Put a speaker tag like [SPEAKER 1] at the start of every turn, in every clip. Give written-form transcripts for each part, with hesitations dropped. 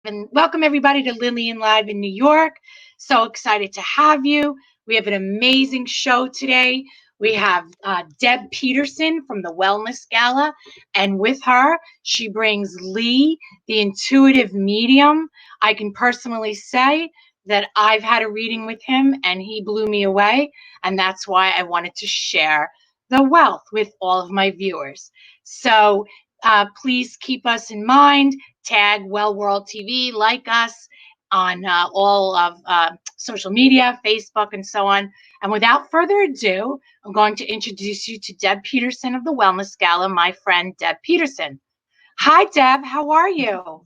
[SPEAKER 1] And welcome everybody to Lillian Live in New York. So excited to have you. We have an amazing show today. We have Deb Peterson from the Wellness Gala, and with her, she brings Lee, the intuitive medium. I can personally say that I've had a reading with him and he blew me away, and that's why I wanted to share the wealth with all of my viewers. So please keep us in mind. Tag Well World TV, like us on all of social media, Facebook, and so on. And without further ado, I'm going to introduce you to Deb Peterson of the Wellness Gala, my friend Deb Peterson. Hi, Deb. How are you?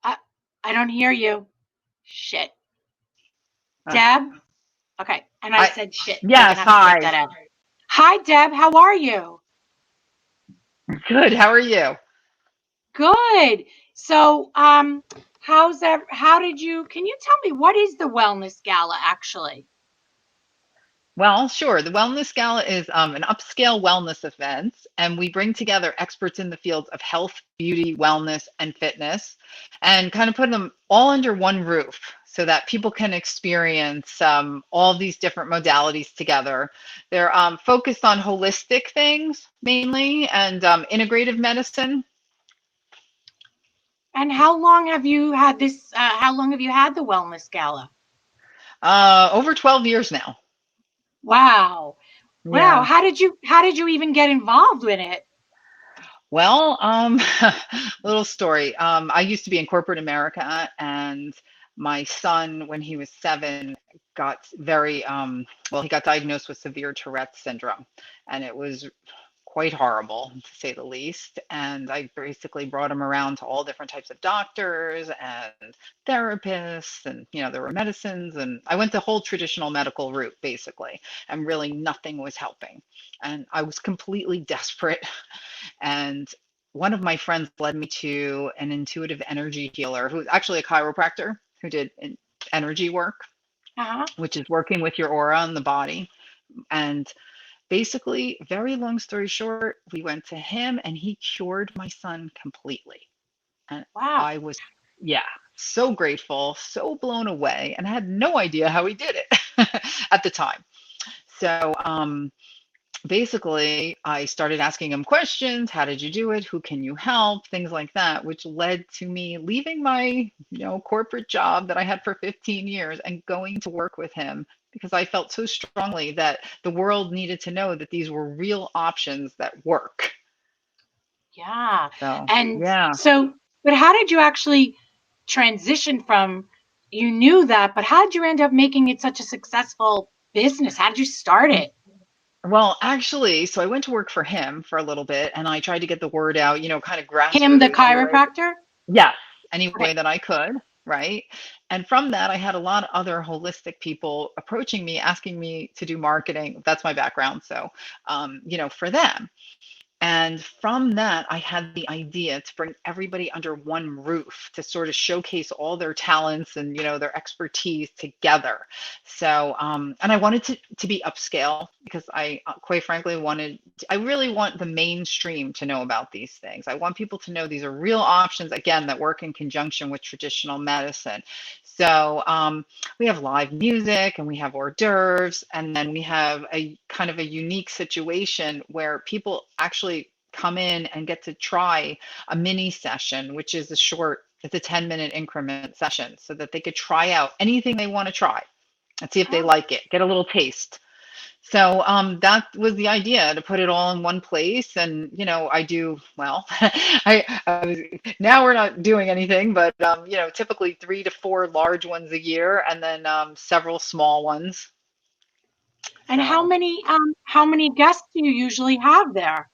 [SPEAKER 1] I don't hear you. Shit. Deb? Okay. And I said shit.
[SPEAKER 2] Yes,
[SPEAKER 1] hi. That out. Hi, Deb. How are you?
[SPEAKER 2] Good. How are you?
[SPEAKER 1] Good. So, how's that? Can you tell me what is the Wellness Gala actually?
[SPEAKER 2] Well, sure. The Wellness Gala is an upscale wellness event, and we bring together experts in the fields of health, beauty, wellness, and fitness, and kind of put them all under one roof so that people can experience all these different modalities together. They're focused on holistic things mainly and integrative medicine.
[SPEAKER 1] And how long have you had this? How long have you had the Wellness Gala?
[SPEAKER 2] Over 12 years now.
[SPEAKER 1] Wow.
[SPEAKER 2] Yeah.
[SPEAKER 1] Wow. How did you even get involved with it?
[SPEAKER 2] Well, little story. I used to be in corporate America, and my son, when he was 7, got he got diagnosed with severe Tourette's syndrome, and it was quite horrible to say the least. And I basically brought him around to all different types of doctors and therapists, and there were medicines, and I went the whole traditional medical route basically, and really nothing was helping. And I was completely desperate. And one of my friends led me to an intuitive energy healer who's actually a chiropractor who did energy work, which is working with your aura in the body. And basically, very long story short, we went to him and he cured my son completely. And
[SPEAKER 1] Wow.
[SPEAKER 2] I was, so grateful, so blown away, and I had no idea how he did it at the time. So, basically, I started asking him questions. How did you do it? Who can you help? Things like that, which led to me leaving my, corporate job that I had for 15 years and going to work with him because I felt so strongly that the world needed to know that these were real options that work.
[SPEAKER 1] Yeah.
[SPEAKER 2] So,
[SPEAKER 1] And but how did you actually transition from, you knew that, but how did you end up making it such a successful business? How did you start it?
[SPEAKER 2] Well, actually, so I went to work for him for a little bit and I tried to get the word out, kind of grassroots.
[SPEAKER 1] Him, the chiropractor?
[SPEAKER 2] Yes, any way that I could, right? And from that, I had a lot of other holistic people approaching me, asking me to do marketing. That's my background. So, for them. And from that, I had the idea to bring everybody under one roof to sort of showcase all their talents and, their expertise together. So, and I wanted to be upscale because I, quite frankly, I really want the mainstream to know about these things. I want people to know these are real options, again, that work in conjunction with traditional medicine. So we have live music and we have hors d'oeuvres, and then we have a kind of a unique situation where people actually come in and get to try a mini session, which is it's a 10-minute increment session so that they could try out anything they want to try and see if they like it, get a little taste. So that was the idea, to put it all in one place. And, I do, well, now we're not doing anything, but, typically 3 to 4 large ones a year and then several small ones.
[SPEAKER 1] And how many guests do you usually have there?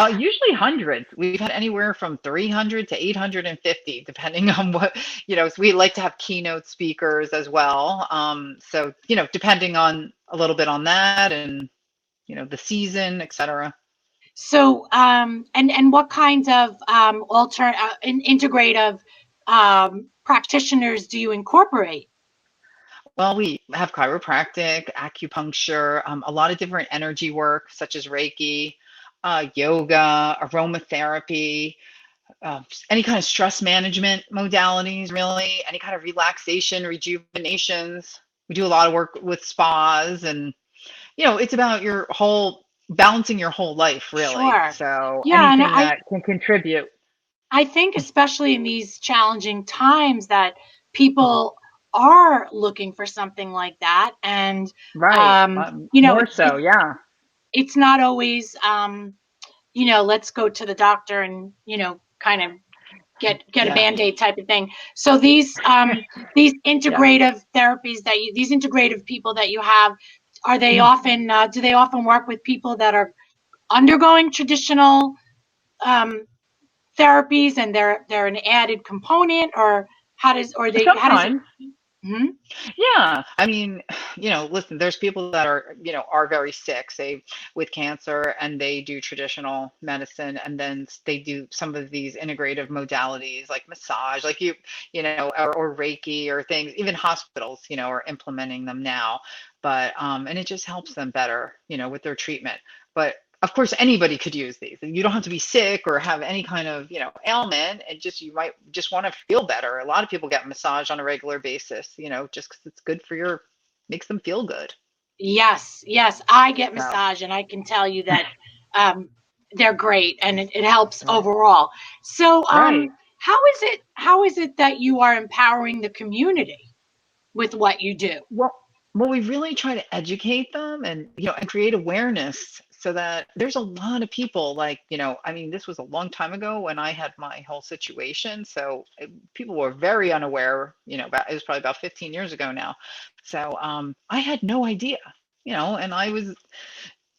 [SPEAKER 2] Usually hundreds. We've had anywhere from 300 to 850, depending on what, so we like to have keynote speakers as well. So, depending on a little bit on that and, the season, et cetera.
[SPEAKER 1] So, and what kinds of integrative practitioners do you incorporate?
[SPEAKER 2] Well, we have chiropractic, acupuncture, a lot of different energy work, such as Reiki. yoga, aromatherapy, any kind of stress management modalities, really, any kind of relaxation, rejuvenations. We do a lot of work with spas, and it's about your whole balancing your whole life, really.
[SPEAKER 1] Sure.
[SPEAKER 2] So
[SPEAKER 1] Yeah, and
[SPEAKER 2] anything that can contribute.
[SPEAKER 1] I think especially in these challenging times that people are looking for something like that, and
[SPEAKER 2] Right. More so, yeah.
[SPEAKER 1] it's not always let's go to the doctor and kind of get a
[SPEAKER 2] Yeah.
[SPEAKER 1] band-aid type of thing. So these
[SPEAKER 2] Yeah.
[SPEAKER 1] integrative therapies these integrative people that you have, are they
[SPEAKER 2] Mhm.
[SPEAKER 1] often do they often work with people that are undergoing traditional um, therapies, and they're an added component, or how does it?
[SPEAKER 2] Sometimes.
[SPEAKER 1] Mhm.
[SPEAKER 2] Yeah, I mean, listen, there's people that are very sick, say with cancer, and they do traditional medicine, and then they do some of these integrative modalities like massage, like or Reiki or things. Even hospitals, are implementing them now, but and it just helps them better, with their treatment. But of course, anybody could use these. You don't have to be sick or have any kind of, ailment. And you might just want to feel better. A lot of people get massage on a regular basis, just because it's good makes them feel good.
[SPEAKER 1] Yes, yes, I get
[SPEAKER 2] So,
[SPEAKER 1] massage, and I can tell you that um, they're great, and it helps
[SPEAKER 2] right.
[SPEAKER 1] overall. So,
[SPEAKER 2] Right.
[SPEAKER 1] how is it that you are empowering the community with what you do?
[SPEAKER 2] Well, we really try to educate them and create awareness so that there's a lot of people like, I mean, this was a long time ago when I had my whole situation. So people were very unaware, it was probably about 15 years ago now. So I had no idea, and I was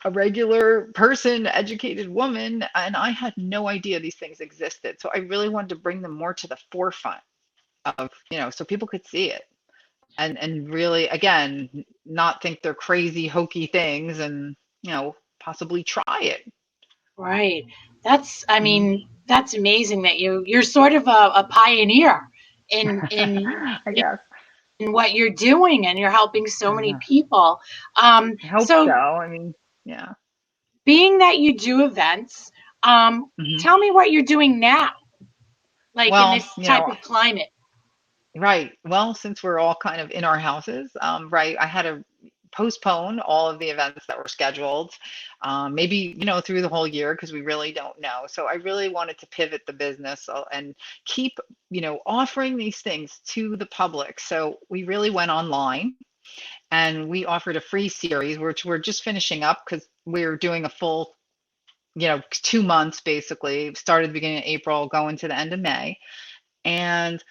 [SPEAKER 2] a regular person, educated woman, and I had no idea these things existed. So I really wanted to bring them more to the forefront of, so people could see it and really again not think they're crazy hokey things and possibly try it.
[SPEAKER 1] Right. That's, I
[SPEAKER 2] Mhm.
[SPEAKER 1] mean, that's amazing that you're sort of a pioneer in
[SPEAKER 2] I guess.
[SPEAKER 1] in what you're doing, and you're helping so many
[SPEAKER 2] Yeah,
[SPEAKER 1] people.
[SPEAKER 2] I hope so.
[SPEAKER 1] So
[SPEAKER 2] I mean, yeah.
[SPEAKER 1] being that you do events,
[SPEAKER 2] Hmm.
[SPEAKER 1] tell me what you're doing now, like in
[SPEAKER 2] Well,
[SPEAKER 1] this type of climate.
[SPEAKER 2] right. Well, since we're all kind of in our houses, right, I had to postpone all of the events that were scheduled, maybe, through the whole year because we really don't know. So I really wanted to pivot the business and keep, offering these things to the public. So we really went online and we offered a free series, which we're just finishing up because we're doing a full, 2 months basically, started the beginning of April, going to the end of May. And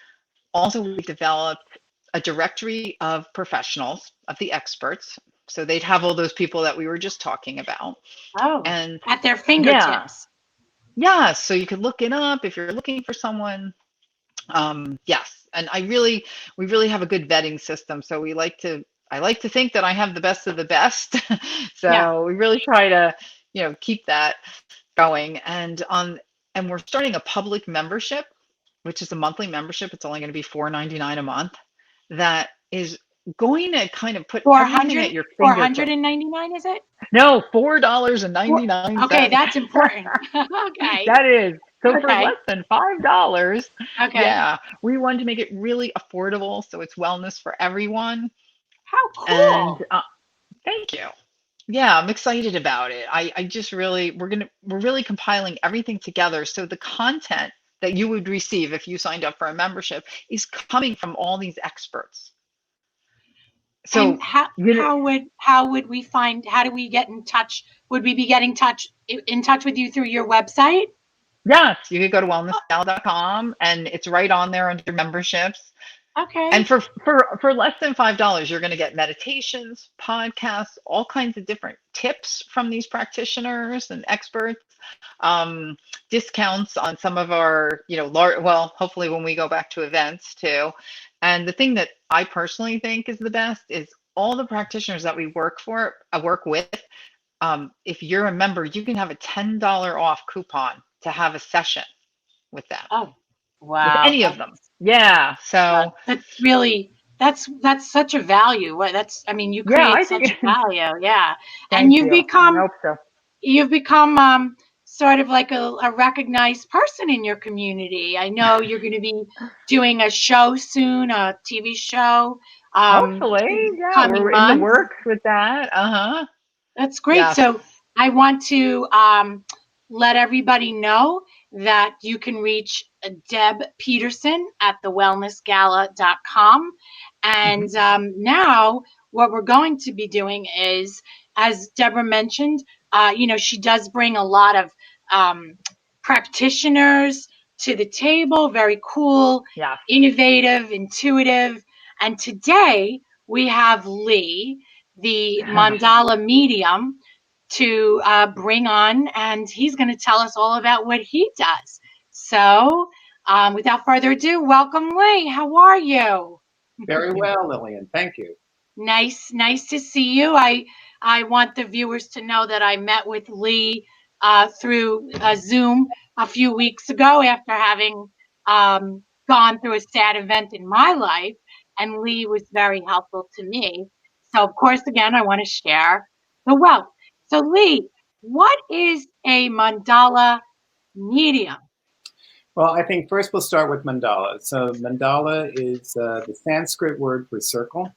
[SPEAKER 2] also, we've developed a directory of professionals, of the experts. So they'd have all those people that we were just talking about.
[SPEAKER 1] Oh,
[SPEAKER 2] And
[SPEAKER 1] at their
[SPEAKER 2] yeah,
[SPEAKER 1] fingertips.
[SPEAKER 2] yeah. So you could look it up if you're looking for someone. Yes. And we really have a good vetting system. So I like to think that I have the best of the best.
[SPEAKER 1] Yeah.
[SPEAKER 2] So we really try to, keep that going. And we're starting a public membership, which is a monthly membership. It's only going to be $4.99 a month. That is going to kind of put everything
[SPEAKER 1] 400,
[SPEAKER 2] at your
[SPEAKER 1] four hundred
[SPEAKER 2] fingertips.
[SPEAKER 1] and ninety nine, is it?
[SPEAKER 2] No, $4 and
[SPEAKER 1] Four,
[SPEAKER 2] 99
[SPEAKER 1] okay,
[SPEAKER 2] cents.
[SPEAKER 1] that's important. Okay.
[SPEAKER 2] That is. So for
[SPEAKER 1] Okay.
[SPEAKER 2] less than $5,
[SPEAKER 1] Okay.
[SPEAKER 2] yeah, we wanted to make it really affordable so it's wellness for everyone.
[SPEAKER 1] How
[SPEAKER 2] And
[SPEAKER 1] cool.
[SPEAKER 2] thank you. Yeah, I'm excited about it. I just really we're really compiling everything together so the content that you would receive if you signed up for a membership is coming from all these experts.
[SPEAKER 1] And
[SPEAKER 2] So you know,
[SPEAKER 1] how do we get in touch? Would we be getting in touch with you through your website?
[SPEAKER 2] yes, you could go to wellnessgala.com and it's right on there under memberships. And
[SPEAKER 1] Okay.
[SPEAKER 2] for less than $5, you're going to get meditations, podcasts, all kinds of different tips from these practitioners and experts, um, discounts on some of our, well, hopefully when we go back to events too. And the thing that I personally think is the best is all the practitioners that we work with. If you're a member, you can have a $10 off coupon to have a session with them,
[SPEAKER 1] Oh,
[SPEAKER 2] with
[SPEAKER 1] wow.
[SPEAKER 2] any of them. Yeah. So
[SPEAKER 1] That's really that's such a value. That's, I mean, you
[SPEAKER 2] yeah,
[SPEAKER 1] create
[SPEAKER 2] I think.
[SPEAKER 1] such a value. Yeah. And
[SPEAKER 2] Thank you. I hope so.
[SPEAKER 1] you've become sort of like a recognized person in your community. I know you're going to be doing a show soon, a TV show,
[SPEAKER 2] Hopefully, yeah,
[SPEAKER 1] coming
[SPEAKER 2] we're in the
[SPEAKER 1] months.
[SPEAKER 2] works with that.
[SPEAKER 1] That's great.
[SPEAKER 2] Yes.
[SPEAKER 1] So I want to let everybody know that you can reach Deb Peterson at thewellnessgala.com. And now what we're going to be doing is, as Deborah mentioned, she does bring a lot of practitioners to the table, very cool,
[SPEAKER 2] Yes.
[SPEAKER 1] innovative, intuitive. And today we have Lee, the Mandala medium, to bring on, and he's going to tell us all about what he does. So, without further ado, welcome, Lee. How are you?
[SPEAKER 3] Very well, Lillian. Thank you.
[SPEAKER 1] Nice to see you. I want the viewers to know that I met with Lee through Zoom a few weeks ago after having gone through a sad event in my life, and Lee was very helpful to me. So, of course, again, I want to share the wealth. So, Lee, what is a mandala medium?
[SPEAKER 3] Well, I think first we'll start with mandala. So mandala is the Sanskrit word for circle.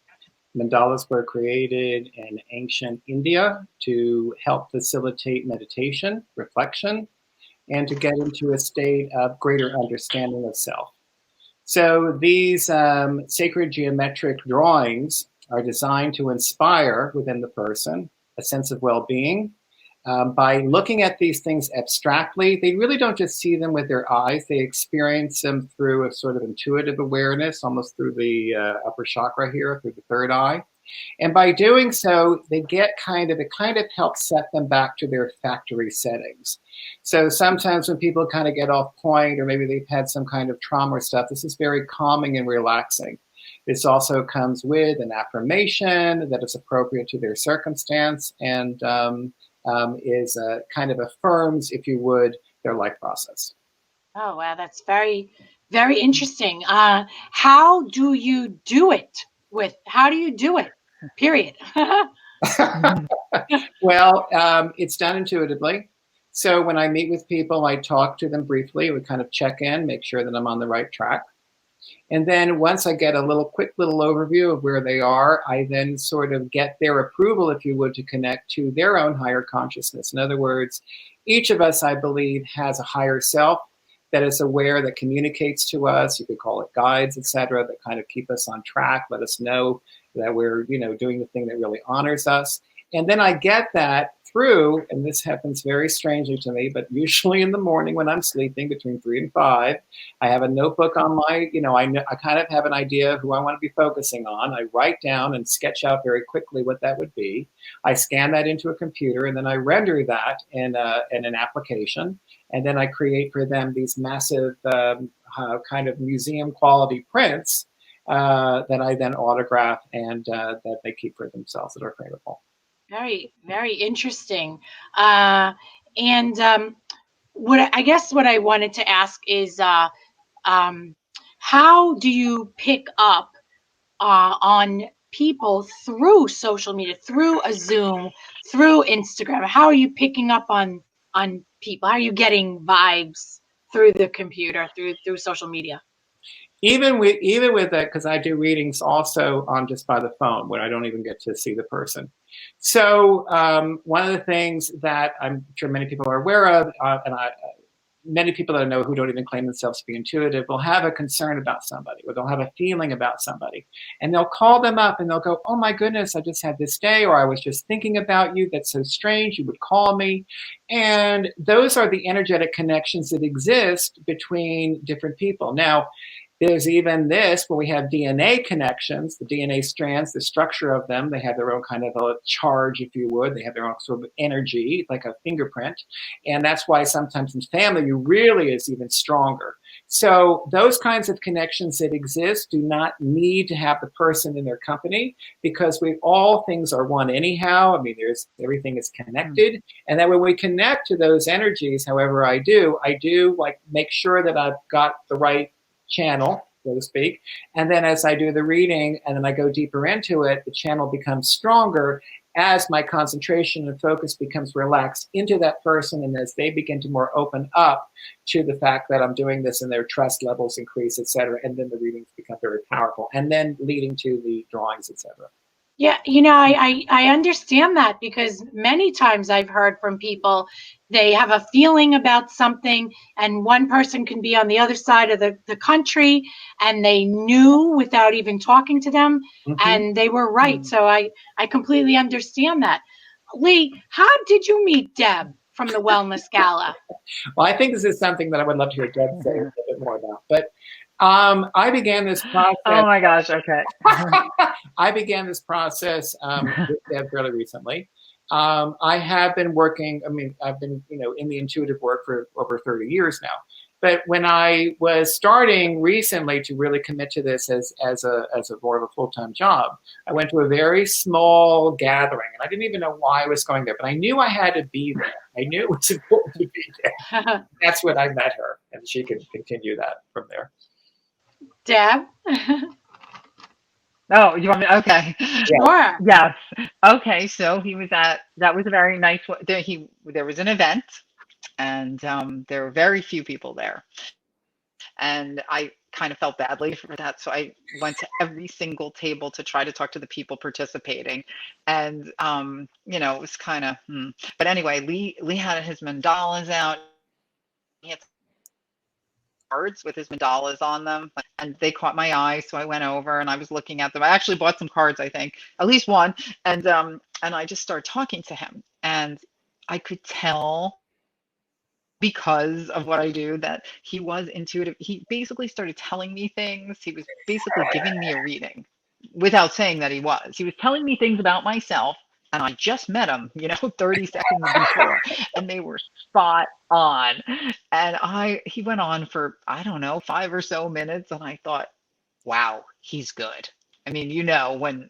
[SPEAKER 3] Mandalas were created in ancient India to help facilitate meditation, reflection, and to get into a state of greater understanding of self. So these sacred geometric drawings are designed to inspire within the person a sense of well-being. By looking at these things abstractly, they really don't just see them with their eyes. They experience them through a sort of intuitive awareness, almost through the upper chakra here, through the third eye. And by doing so, it kind of helps set them back to their factory settings. So sometimes when people kind of get off point, or maybe they've had some kind of trauma or stuff, this is very calming and relaxing. This also comes with an affirmation that is appropriate to their circumstance, and is kind of affirms, if you would, their life process.
[SPEAKER 1] Oh, wow, that's very, very interesting. How do you do it? How do you do it? Period.
[SPEAKER 3] Well, it's done intuitively. So when I meet with people, I talk to them briefly. We kind of check in, make sure that I'm on the right track. And then once I get a quick little overview of where they are, I then sort of get their approval, if you would, to connect to their own higher consciousness. In other words, each of us, I believe, has a higher self that is aware, that communicates to us. You could call it guides, etc., that kind of keep us on track, let us know that we're, doing the thing that really honors us. And then I get that through, and this happens very strangely to me, but usually in the morning when I'm sleeping between 3 and 5, I have a notebook on my, I kind of have an idea of who I want to be focusing on. I write down and sketch out very quickly what that would be. I scan that into a computer, and then I render that in an application. And then I create for them these massive kind of museum quality prints that I then autograph and that they keep for themselves, that are craveable.
[SPEAKER 1] Very, very interesting. And what I wanted to ask is, how do you pick up on people through social media, through a Zoom, through Instagram? How are you picking up on people? How are you getting vibes through the computer, through social media?
[SPEAKER 3] Even with that, because I do readings also on just by the phone, where I don't even get to see the person. So one of the things that I'm sure many people are aware of, many people that I know who don't even claim themselves to be intuitive, will have a concern about somebody, or they'll have a feeling about somebody, and they'll call them up and they'll go, "Oh my goodness, I just had this day," or "I was just thinking about you. That's so strange. You would call me." And those are the energetic connections that exist between different people. Now, there's even this, where we have DNA connections, the DNA strands, the structure of them, they have their own kind of a charge, if you would. They have their own sort of energy, like a fingerprint. And that's why sometimes in family, you really is even stronger. So those kinds of connections that exist do not need to have the person in their company, because all things are one anyhow. I mean, everything is connected. And then when we connect to those energies, however I do like make sure that I've got the right channel, so to speak. And then as I do the reading and then I go deeper into it, the channel becomes stronger. as my concentration and focus becomes relaxed into that person, and as they begin to more open up to the fact that I'm doing this and their trust levels increase, et cetera, and then the readings become very powerful, and then leading to the drawings, et cetera.
[SPEAKER 1] Yeah, you know, I understand that, because many times I've heard from people, they have a feeling about something, and one person can be on the other side of the country, and they knew without even talking to them, and they were right. So I completely understand that. Lee, how did you meet Deb from the Wellness Gala?
[SPEAKER 3] Well, I think this is something that I would love to hear Deb say a little bit more about. But I began this process.
[SPEAKER 2] Oh my gosh, okay.
[SPEAKER 3] I began this process with Deb fairly recently. I have been working, I've been, in the intuitive work for over 30 years now. But when I was starting recently to really commit to this as a more of a full-time job, I went to a very small gathering, and I didn't even know why I was going there, but I knew I had to be there. I knew it was important to be there. That's when I met her, and she can continue that from there.
[SPEAKER 1] Deb?
[SPEAKER 2] Oh, you want me? Okay.
[SPEAKER 1] Sure.
[SPEAKER 2] Yes. Okay. So that was a very nice one. There was an event, and there were very few people there. And I kind of felt badly for that. So I went to every single table to try to talk to the people participating. And, it was kind of, But anyway, Lee had his mandalas out. He had cards with his mandalas on them, and they caught my eye. So I went over and I was looking at them. I actually bought some cards, I think, at least one. And I just started talking to him, and I could tell, because of what I do, that he was intuitive. He basically started telling me things. He was basically giving me a reading without saying that he was. He was telling me things about myself, and I just met him, 30 seconds before, and they were spot on. And he went on for, I don't know, 5 or so minutes, and I thought, wow, he's good. I mean,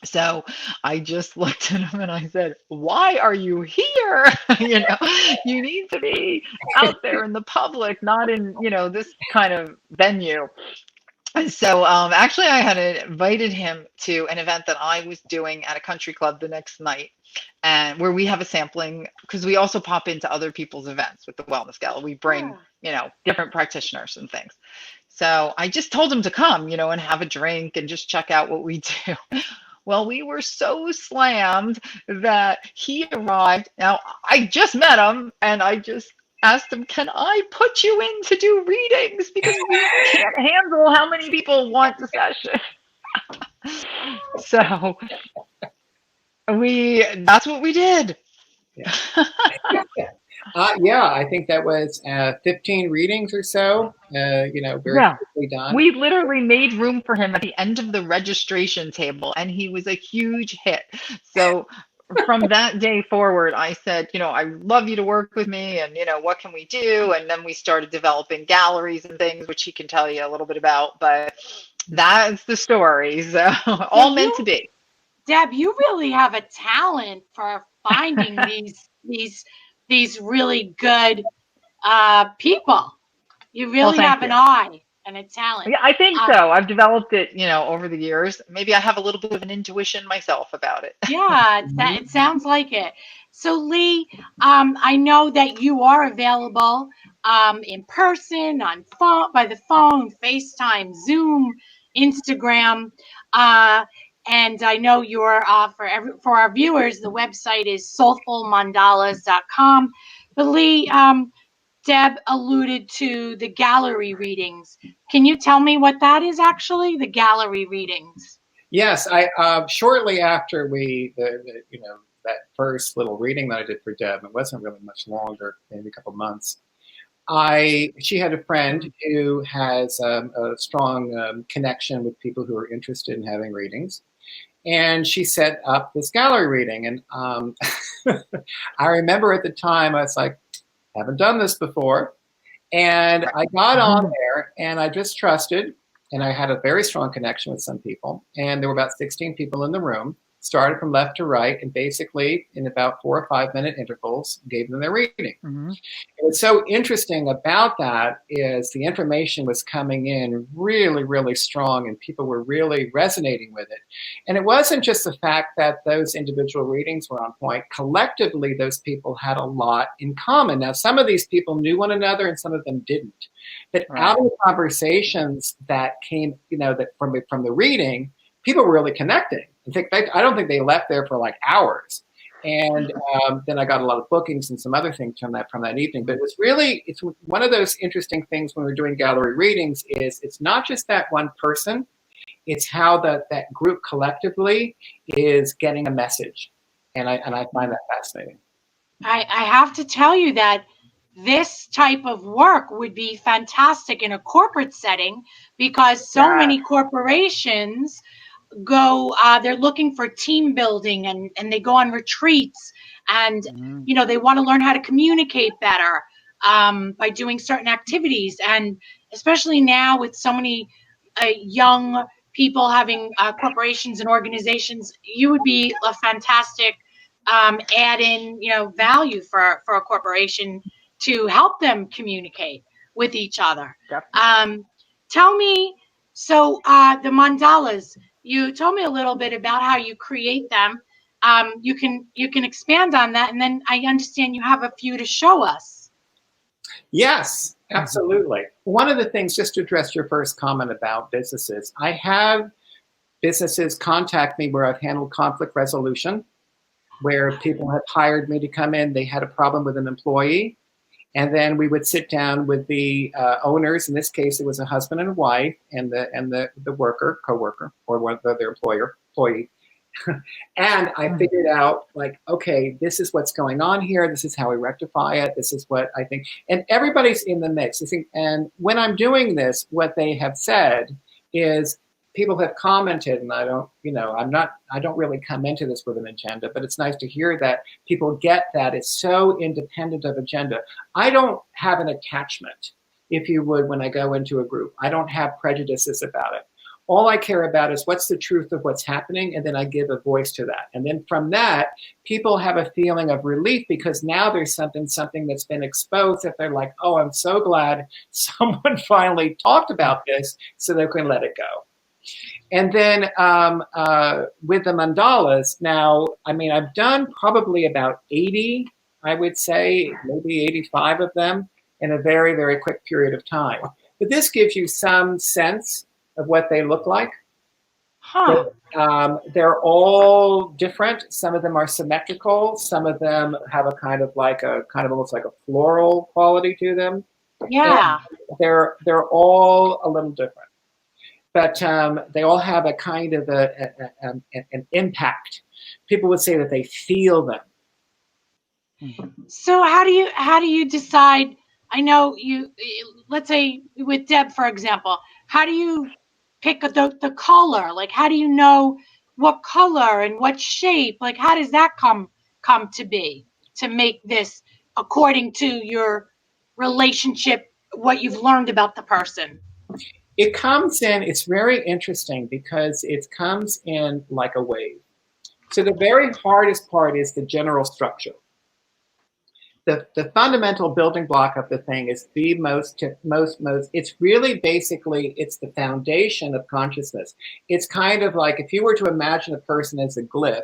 [SPEAKER 2] so I just looked at him and I said, why are you here? You need to be out there in the public, not in, this kind of venue. And so actually I had invited him to an event that I was doing at a country club the next night, and where we have a sampling, because we also pop into other people's events with the Wellness Gala. We bring, different practitioners and things. So I just told him to come, and have a drink and just check out what we do. Well, we were so slammed that he arrived. Now, I just met him, and I just asked him, can I put you in to do readings? Because we can't handle how many people want the session. So that's what we did.
[SPEAKER 3] Yeah. I think that was 15 readings or so, very quickly done.
[SPEAKER 2] We literally made room for him at the end of the registration table, and he was a huge hit. So from that day forward, I said, I'd love you to work with me, and, what can we do? And then we started developing galleries and things, which he can tell you a little bit about, but that's the story. So all meant to be.
[SPEAKER 1] Deb, you really have a talent for finding these really good people. You really have an eye and a talent.
[SPEAKER 2] Yeah, I think so. I've developed it, over the years. Maybe I have a little bit of an intuition myself about it.
[SPEAKER 1] Yeah, it sounds like it. So Lee, I know that you are available in person, on phone, by the phone, FaceTime, Zoom, Instagram. And I know you're for our viewers, the website is soulfulmandalas.com. But Lee, Deb alluded to the gallery readings. Can you tell me what that is actually, the gallery readings?
[SPEAKER 3] Yes, I shortly after that first little reading that I did for Deb, it wasn't really much longer, maybe a couple months. She had a friend who has a strong connection with people who are interested in having readings. And she set up this gallery reading. And I remember at the time, I was like, haven't done this before. And I got on there, and I just trusted. And I had a very strong connection with some people. And there were about 16 people in the room. started from left to right, and basically in about 4 or 5 minute intervals gave them their reading.
[SPEAKER 2] Mm-hmm.
[SPEAKER 3] What's so interesting about that is the information was coming in really, really strong, and people were really resonating with it. And it wasn't just the fact that those individual readings were on point. Collectively, those people had a lot in common. Now, some of these people knew one another and some of them didn't. But out of the conversations that came, that from the reading, people were really connecting. In fact, I don't think they left there for like hours. And then I got a lot of bookings and some other things from that evening. But it's one of those interesting things when we're doing gallery readings is it's not just that one person, it's how that group collectively is getting a message. And I find that fascinating.
[SPEAKER 1] I have to tell you that this type of work would be fantastic in a corporate setting, because so many corporations go, they're looking for team building, and they go on retreats, and they want to learn how to communicate better by doing certain activities. And especially now with so many young people having corporations and organizations, you would be a fantastic add in value for a corporation to help them communicate with each other. Tell me, so the mandalas, you told me a little bit about how you create them. You can expand on that, and then I understand you have a few to show us.
[SPEAKER 3] Yes, absolutely. One of the things, just to address your first comment about businesses, I have businesses contact me where I've handled conflict resolution, where people have hired me to come in. They had a problem with an employee. And then we would sit down with the owners. In this case, it was a husband and wife, and the worker, co-worker, or one of their employee. And I figured out, like, okay, this is what's going on here. This is how we rectify it. This is what I think. And everybody's in the mix. And when I'm doing this, what they have said is, people have commented, and I don't really come into this with an agenda, but it's nice to hear that people get that it's so independent of agenda. I don't have an attachment, if you would, when I go into a group. I don't have prejudices about it. All I care about is what's the truth of what's happening, and then I give a voice to that. And then from that, people have a feeling of relief, because now there's something that's been exposed that they're like, oh, I'm so glad someone finally talked about this, so they can let it go. And then with the mandalas, now, I've done probably about 80, I would say, maybe 85 of them in a very, very quick period of time. But this gives you some sense of what they look like. They're all different. Some of them are symmetrical. Some of them have a kind of almost like a floral quality to them.
[SPEAKER 1] Yeah.
[SPEAKER 3] And they're all a little different. But they all have a kind of an impact. People would say that they feel them.
[SPEAKER 1] So how do you decide? I know let's say with Deb, for example, how do you pick the color? Like, how do you know what color and what shape? Like, how does that come to be, to make this according to your relationship, what you've learned about the person?
[SPEAKER 3] It comes in, it's very interesting because it comes in like a wave. So the very hardest part is the general structure. The fundamental building block of the thing is the most, it's really basically, it's the foundation of consciousness. It's kind of like if you were to imagine a person as a glyph,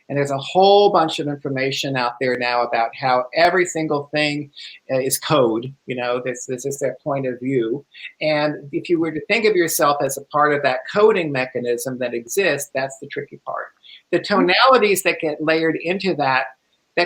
[SPEAKER 3] and there's a whole bunch of information out there now about how every single thing is code, this is their point of view. And if you were to think of yourself as a part of that coding mechanism that exists, that's the tricky part. The tonalities that get layered into that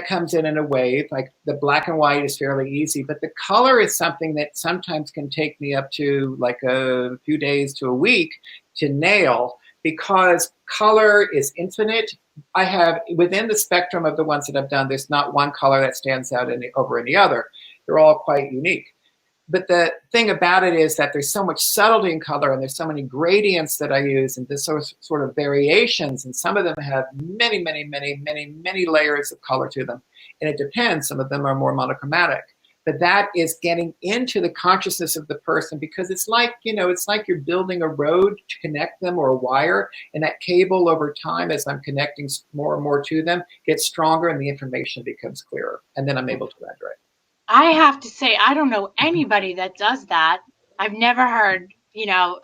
[SPEAKER 3] comes in a wave. Like the black and white is fairly easy, but the color is something that sometimes can take me up to like a few days to a week to nail, because color is infinite. I have, within the spectrum of the ones that I've done, there's not one color that stands out over any other. They're all quite unique. But the thing about it is that there's so much subtlety in color, and there's so many gradients that I use, and this sort of variations, and some of them have many, many, many, many, many layers of color to them. And it depends. Some of them are more monochromatic. but that is getting into the consciousness of the person, because it's like, it's like you're building a road to connect them, or a wire, and that cable over time, as I'm connecting more and more to them, gets stronger and the information becomes clearer, and then I'm able to render it.
[SPEAKER 1] I have to say, I don't know anybody that does that. I've never heard, you're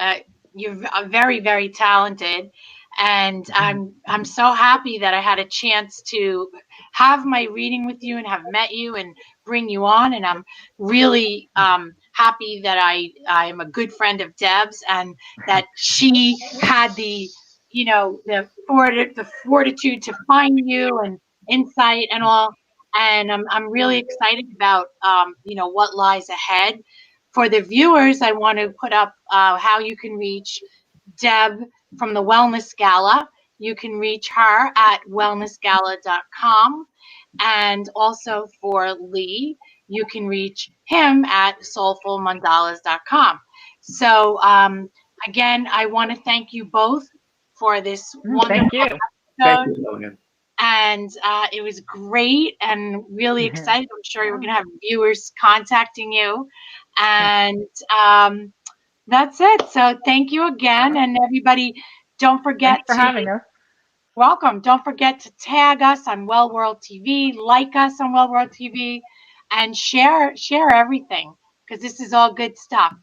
[SPEAKER 1] very, very talented. And I'm so happy that I had a chance to have my reading with you and have met you and bring you on. And I'm really happy that I am a good friend of Deb's, and that she had the fortitude to find you, and insight and all. And I'm really excited about what lies ahead. For the viewers, I want to put up how you can reach Deb from the Wellness Gala. You can reach her at wellnessgala.com. And also for Lee, you can reach him at soulfulmandalas.com. So again, I want to thank you both for this wonderful
[SPEAKER 2] Thank you.
[SPEAKER 1] episode.
[SPEAKER 3] Thank you, Lillian.
[SPEAKER 1] And it was great, and really excited. I'm sure we're going to have viewers contacting you. And that's it. So thank you again. And everybody, don't forget
[SPEAKER 2] Thanks for having us.
[SPEAKER 1] welcome. Don't forget to tag us on Well World TV, like us on Well World TV, and share everything, because this is all good stuff.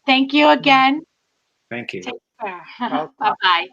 [SPEAKER 1] Thank you again.
[SPEAKER 3] Thank you.
[SPEAKER 1] Take care. Bye-bye.